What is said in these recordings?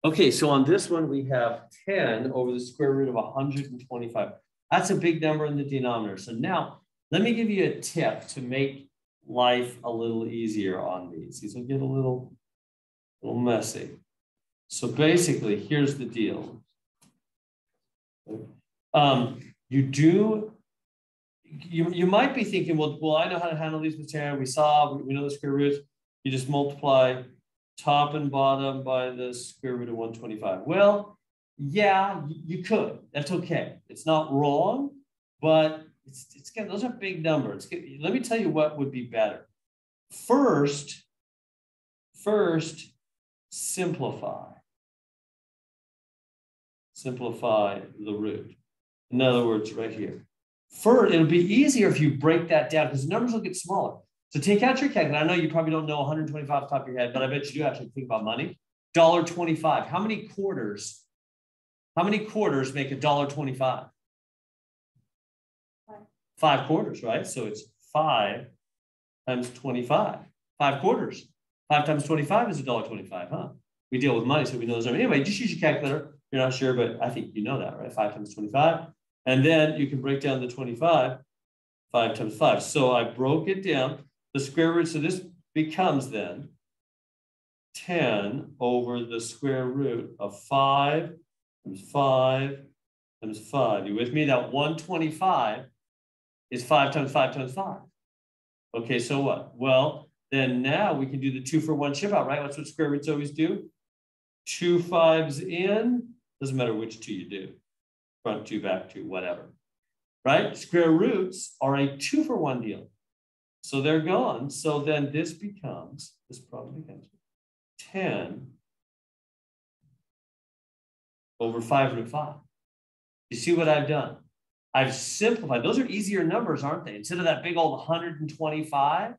Okay, so on this one, we have 10 over the square root of 125. That's a big number in the denominator. So now let me give you a tip to make life a little easier on these. These will get a little messy. So basically, here's the deal. You might be thinking, well, I know how to handle these materials. We know the square roots. You just multiply top and bottom by the square root of 125. Well, yeah, you could. That's okay. It's not wrong, but it's those are big numbers. Let me tell you what would be better. First, simplify. Simplify the root. In other words, right here. First, it'll be easier if you break that down because the numbers will get smaller. So take out your calculator. I know you probably don't know 125 off the top of your head, but I bet you do actually think about money. $1.25. How many quarters make $1.25? 5 quarters, right? So it's 5 times 25. 5 quarters. 5 times 25 is $1.25, huh? We deal with money, so we know those numbers. Anyway, just use your calculator. You're not sure, but I think you know that, right? 5 times 25. And then you can break down the 25, 5 times 5. So I broke it down. The square root, so this becomes then 10 over the square root of 5 times 5 times 5. You with me? That 125 is 5 times 5 times 5. Okay, so what? Well, then now we can do the 2 for 1 chip out, right? That's what square roots always do. 2 5s in, doesn't matter which 2 you do. Front 2, back 2, whatever. Right? Square roots are a 2 for 1 deal. So they're gone. So then this probably becomes 10 over 5 root 5. You see what I've done? I've simplified. Those are easier numbers, aren't they? Instead of that big old 125.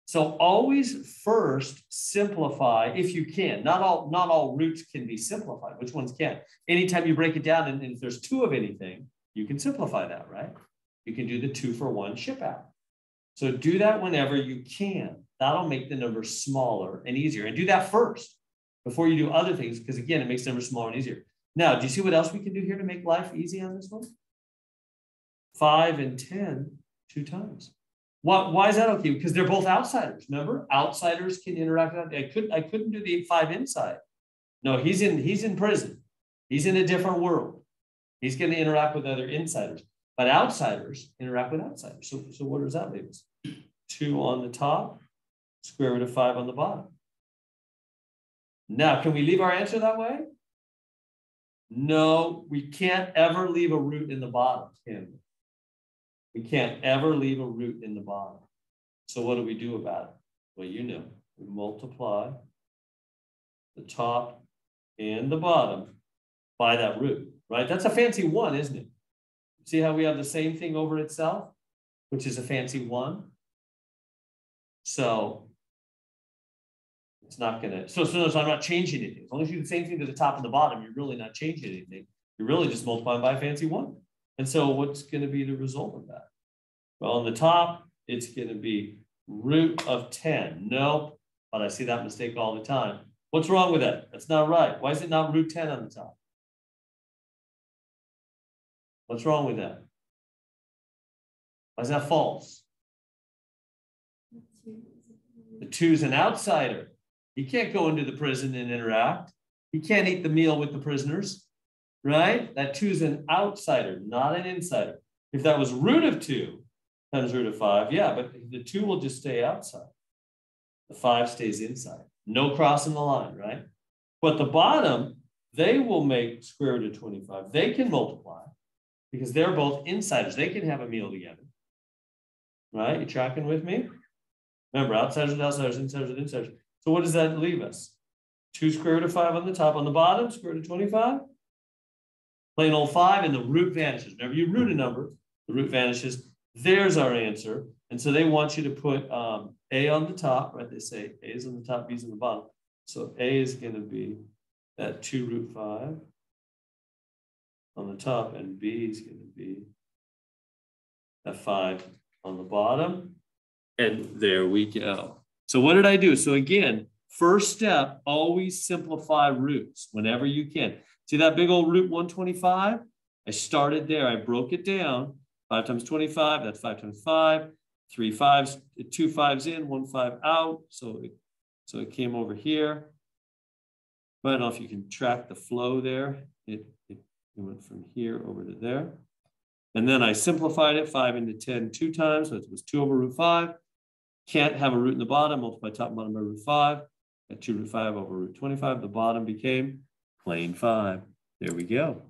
So always first simplify if you can. Not all roots can be simplified. Which ones can? Anytime you break it down and if there's 2 of anything, you can simplify that, right? You can do the 2 for 1 chip out. So do that whenever you can. That'll make the numbers smaller and easier. And do that first before you do other things, because again, it makes the numbers smaller and easier. Now, do you see what else we can do here to make life easy on this one? 5 and 10, 2 times. Why is that okay? Because they're both outsiders. Remember, outsiders can interact with that. I couldn't do the 5 inside. No, he's in prison. He's in a different world. He's going to interact with other insiders. But outsiders interact with outsiders. So what does that leave us? 2 on the top, square root of 5 on the bottom. Now, can we leave our answer that way? No, we can't ever leave a root in the bottom, can we? We can't ever leave a root in the bottom. So what do we do about it? Well, you know, we multiply the top and the bottom by that root, right? That's a fancy 1, isn't it? See how we have the same thing over itself, which is a fancy 1. So it's not going to, so I'm not changing anything. As long as you do the same thing to the top and the bottom, you're really not changing anything. You're really just multiplying by a fancy 1. And so what's going to be the result of that? Well, on the top, it's going to be root of 10. Nope, but I see that mistake all the time. What's wrong with that? That's not right. Why is it not root 10 on the top? What's wrong with that? Why is that false? The 2's an outsider. He can't go into the prison and interact. He can't eat the meal with the prisoners, right? That 2's an outsider, not an insider. If that was root of 2 times root of 5, yeah, but the 2 will just stay outside. The 5 stays inside. No crossing the line, right? But the bottom, they will make square root of 25. They can multiply because they're both insiders. They can have a meal together, right? You tracking with me? Remember, outsiders with outsiders, insiders with insiders. So what does that leave us? 2 square root of 5 on the top. On the bottom, square root of 25. Plain old 5, and the root vanishes. Whenever you root a number, the root vanishes. There's our answer. And so they want you to put A on the top, right? They say A is on the top, B is on the bottom. So A is going to be that 2 root 5 on the top, and B is going to be that 5 on the bottom. And there we go. So what did I do? So again, First step, always simplify roots whenever you can. See that big old root 125? I started there. I broke it down. 5 times 25, that's 5 times 5. 3 5s, 2 5s in, 1 5 out. So it came over here. I don't know if you can track the flow there. It went from here over to there. And then I simplified it, 5 into 10 2 times. So it was 2 over root 5. Can't have a root in the bottom, multiply top and bottom by root 5. Got 2 root 5 over root 25. The bottom became plane 5. There we go.